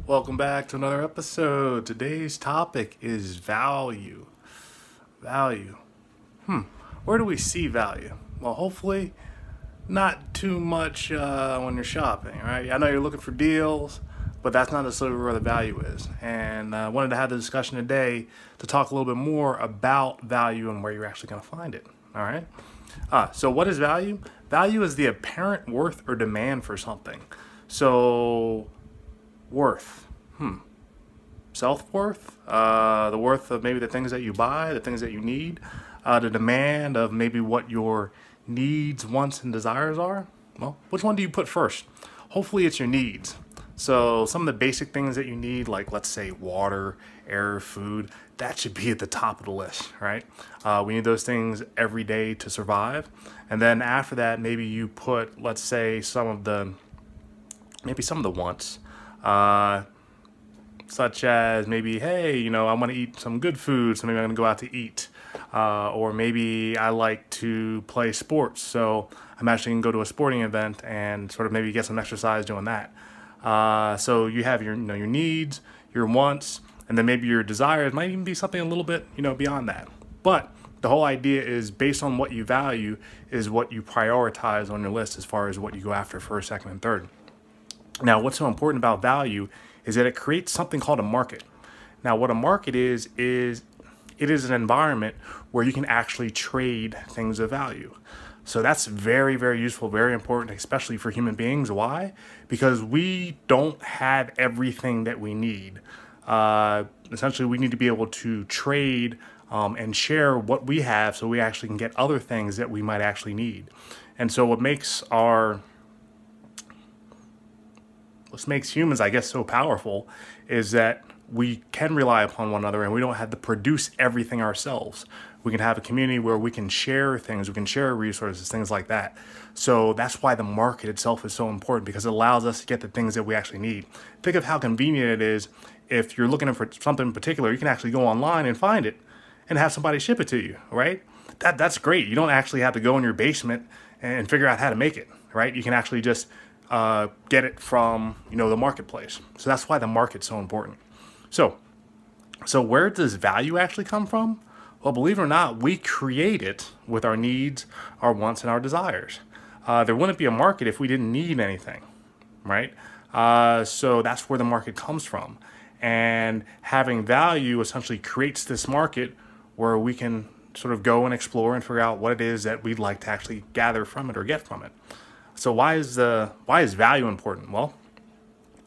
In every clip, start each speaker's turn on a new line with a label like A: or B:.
A: Welcome back to another episode. Today's topic is value. Value. Where do we see value? Well, hopefully not too much when you're shopping, right? I know you're looking for deals, but that's not necessarily where the value is. And I wanted to have the discussion today to talk a little bit more about value and where you're actually going to find it, all right? So what is value? Value is the apparent worth or demand for something. So worth, self-worth, the worth of maybe the things that you buy, the things that you need, the demand of maybe what your needs, wants, and desires are. Well, which one do you put first? Hopefully it's your needs. So some of the basic things that you need, like let's say water, air, food, that should be at the top of the list, right? We need those things every day to survive. And then after that, maybe you put, let's say, some of the wants, such as maybe, hey, I want to eat some good food, so maybe I'm going to go out to eat. Or maybe I like to play sports, so I'm actually going to go to a sporting event and sort of maybe get some exercise doing that. So you have your needs, your wants, and then maybe your desires might even be something a little bit, beyond that. But the whole idea is based on what you value is what you prioritize on your list as far as what you go after first, second, and third. Now, what's so important about value is that it creates something called a market. Now, what a market is it is an environment where you can actually trade things of value. So that's very, very useful, very important, especially for human beings. Why? Because we don't have everything that we need. Essentially, we need to be able to trade and share what we have so we actually can get other things that we might actually need. And so what makes humans, I guess, so powerful is that we can rely upon one another and we don't have to produce everything ourselves. We can have a community where we can share things, we can share resources, things like that. So that's why the market itself is so important, because it allows us to get the things that we actually need. Think of how convenient it is if you're looking for something in particular, you can actually go online and find it and have somebody ship it to you, right? That's great. You don't actually have to go in your basement and figure out how to make it, right? You can actually just get it from the marketplace. So that's why the market's so important. So where does value actually come from? Well, believe it or not, we create it with our needs, our wants, and our desires. There wouldn't be a market if we didn't need anything, right? So that's where the market comes from. And having value essentially creates this market where we can sort of go and explore and figure out what it is that we'd like to actually gather from it or get from it. So why is value important? Well,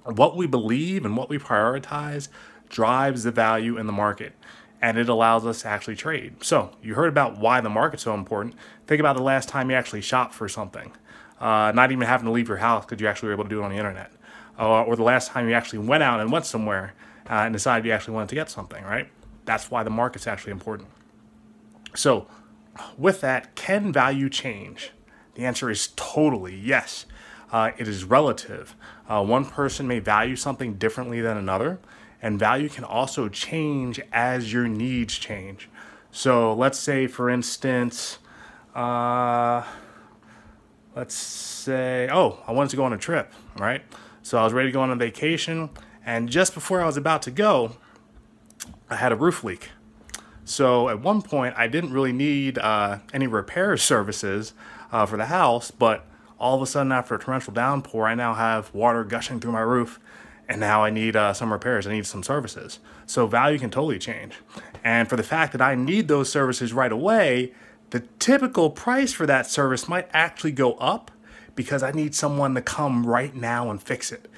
A: what we believe and what we prioritize drives the value in the market, and it allows us to actually trade. So you heard about why the market's so important. Think about the last time you actually shopped for something, not even having to leave your house because you actually were able to do it on the internet, or the last time you actually went out and went somewhere and decided you actually wanted to get something, right? That's why the market's actually important. So with that, can value change? The answer is totally yes. It is relative. One person may value something differently than another, and value can also change as your needs change. So let's say, for instance, let's say, I wanted to go on a trip, right? So I was ready to go on a vacation, and just before I was about to go, I had a roof leak. So at one point, I didn't really need any repair services for the house, but all of a sudden after a torrential downpour, I now have water gushing through my roof, and now I need some repairs, I need some services. So value can totally change. And for the fact that I need those services right away, the typical price for that service might actually go up because I need someone to come right now and fix it.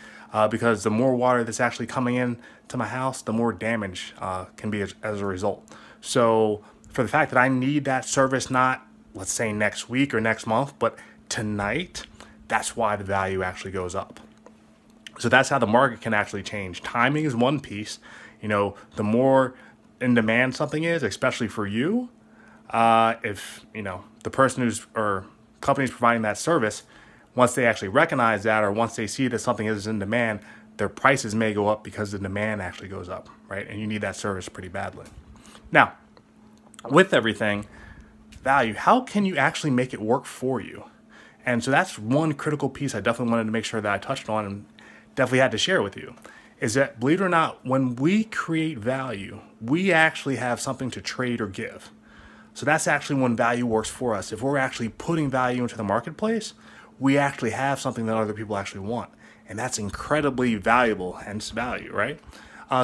A: Because the more water that's actually coming in to my house, the more damage can be as a result. So for the fact that I need that service, not let's say next week or next month, but tonight, that's why the value actually goes up. So that's how the market can actually change. Timing is one piece. The more in demand something is, especially for you, if the person or company's providing that service, once they actually recognize that, or once they see that something is in demand, their prices may go up because the demand actually goes up, right? And you need that service pretty badly. Now, with everything, value, how can you actually make it work for you? And so that's one critical piece I definitely wanted to make sure that I touched on and definitely had to share with you, is that, believe it or not, when we create value, we actually have something to trade or give. So that's actually when value works for us. If we're actually putting value into the marketplace, we actually have something that other people actually want. And that's incredibly valuable, hence value, right?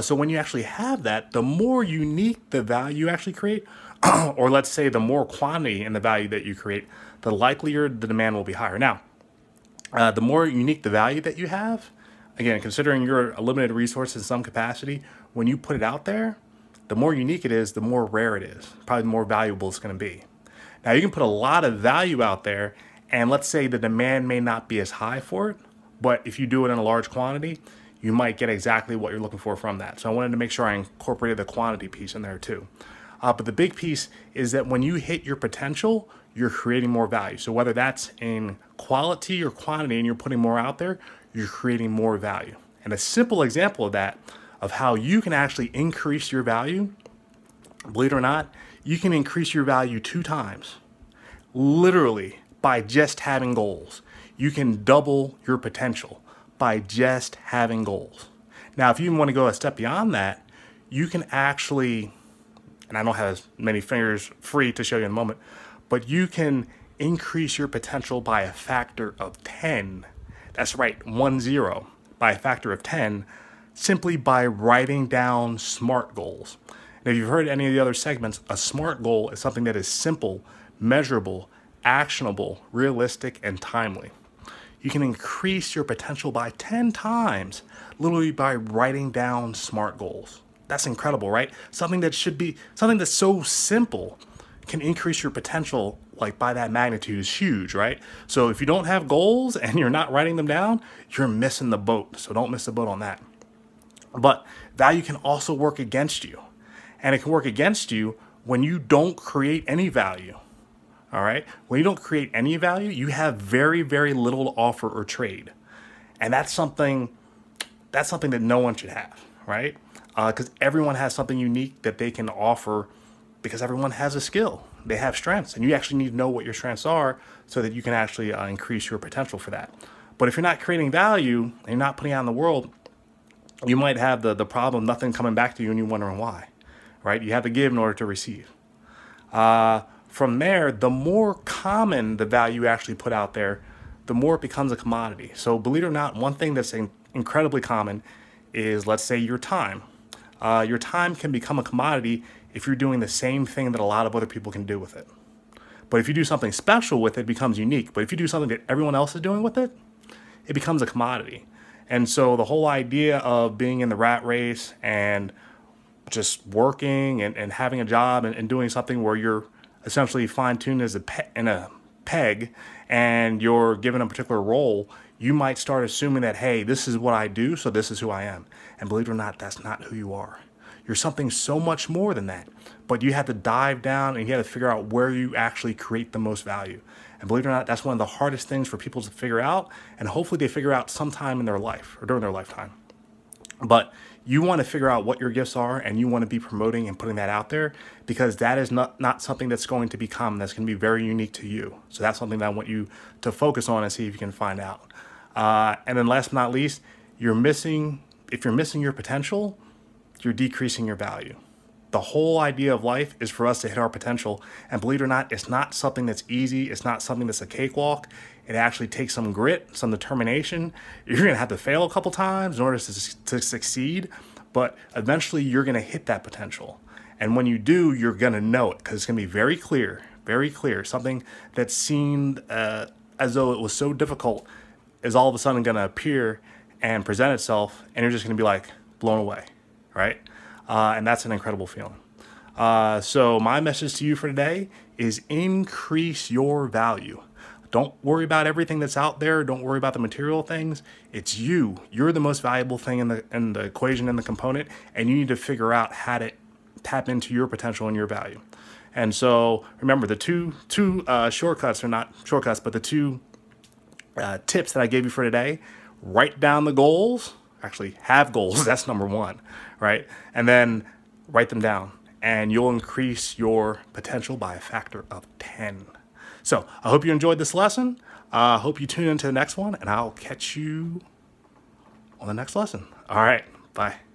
A: So when you actually have that, the more unique the value you actually create, or let's say the more quantity in the value that you create, the likelier the demand will be higher. Now, the more unique the value that you have, again, considering you're a limited resource in some capacity, when you put it out there, the more unique it is, the more rare it is, probably the more valuable it's going to be. Now, you can put a lot of value out there, and let's say the demand may not be as high for it, but if you do it in a large quantity, you might get exactly what you're looking for from that. So I wanted to make sure I incorporated the quantity piece in there too. But the big piece is that when you hit your potential, you're creating more value. So whether that's in quality or quantity and you're putting more out there, you're creating more value. And a simple example of that, of how you can actually increase your value, believe it or not, you can increase your value 2 times, literally by just having goals. You can double your potential by just having goals. Now, if you want to go a step beyond that, you can actually, and I don't have as many fingers free to show you in a moment, but you can increase your potential by a factor of 10. That's right, 10, by a factor of 10, simply by writing down SMART goals. And if you've heard any of the other segments, a SMART goal is something that is simple, measurable, actionable, realistic, and timely. You can increase your potential by 10 times, literally by writing down SMART goals. That's incredible, right? Something that should be, something that's so simple can increase your potential like by that magnitude is huge, right? So if you don't have goals and you're not writing them down, you're missing the boat. So don't miss the boat on that. But value can also work against you. And it can work against you when you don't create any value. All right. When you don't create any value, you have very, very little to offer or trade. And that's something that no one should have, right? Because everyone has something unique that they can offer, because everyone has a skill. They have strengths, and you actually need to know what your strengths are so that you can actually increase your potential for that. But if you're not creating value and you're not putting out in the world, you might have the problem, nothing coming back to you, and you're wondering why, right? You have to give in order to receive. From there, the more common the value you actually put out there, the more it becomes a commodity. So believe it or not, one thing that's incredibly common is, let's say, your time. Your time can become a commodity if you're doing the same thing that a lot of other people can do with it. But if you do something special with it, it becomes unique. But if you do something that everyone else is doing with it, it becomes a commodity. And so the whole idea of being in the rat race and just working and having a job and doing something where you're essentially fine-tuned as in a peg and you're given a particular role, you might start assuming that, hey, this is what I do, so this is who I am. And believe it or not, that's not who you are. You're something so much more than that. But you have to dive down and you have to figure out where you actually create the most value. And believe it or not, that's one of the hardest things for people to figure out. And hopefully they figure out sometime in their life or during their lifetime. But you want to figure out what your gifts are, and you want to be promoting and putting that out there, because that is not something that's going to be common. That's going to be very unique to you. So that's something that I want you to focus on and see if you can find out. And then last but not least, if you're missing your potential, you're decreasing your value. The whole idea of life is for us to hit our potential. And believe it or not, it's not something that's easy. It's not something that's a cakewalk. It actually takes some grit, some determination. You're going to have to fail a couple times in order to succeed. But eventually you're going to hit that potential. And when you do, you're going to know it, because it's going to be very clear, very clear. Something that seemed as though it was so difficult is all of a sudden going to appear and present itself. And you're just going to be like blown away, right? And that's an incredible feeling. So my message to you for today is increase your value. Don't worry about everything that's out there. Don't worry about the material things. It's you. You're the most valuable thing in the equation and the component, and you need to figure out how to tap into your potential and your value. And so remember, the two shortcuts, or not shortcuts, but the two tips that I gave you for today: write down the goals. Actually, have goals. That's number one, right? And then write them down, and you'll increase your potential by a factor of 10. So I hope you enjoyed this lesson. I hope you tune into the next one, and I'll catch you on the next lesson. All right. Bye.